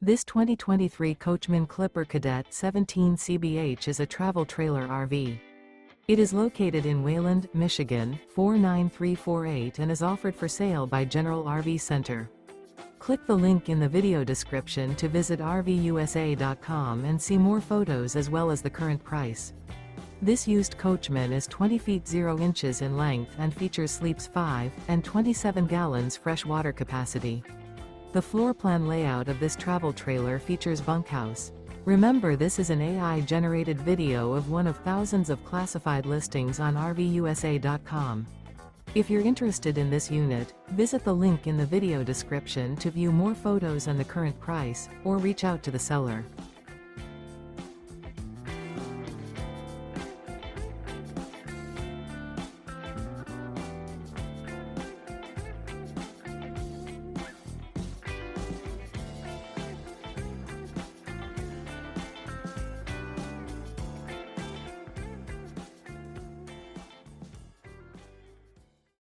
This 2023 Coachmen Clipper Cadet 17 CBH is a travel trailer RV. It is located in Wayland, Michigan, 49348 and is offered for sale by General RV Center. Click the link in the video description to visit RVUSA.com and see more photos as well as the current price. This used Coachman is 20 feet 0 inches in length and features sleeps 5 and 27 gallons fresh water capacity. The floor plan layout of this travel trailer features bunkhouse. Remember, this is an AI-generated video of one of thousands of classified listings on RVUSA.com. If you're interested in this unit, visit the link in the video description to view more photos and the current price, or reach out to the seller.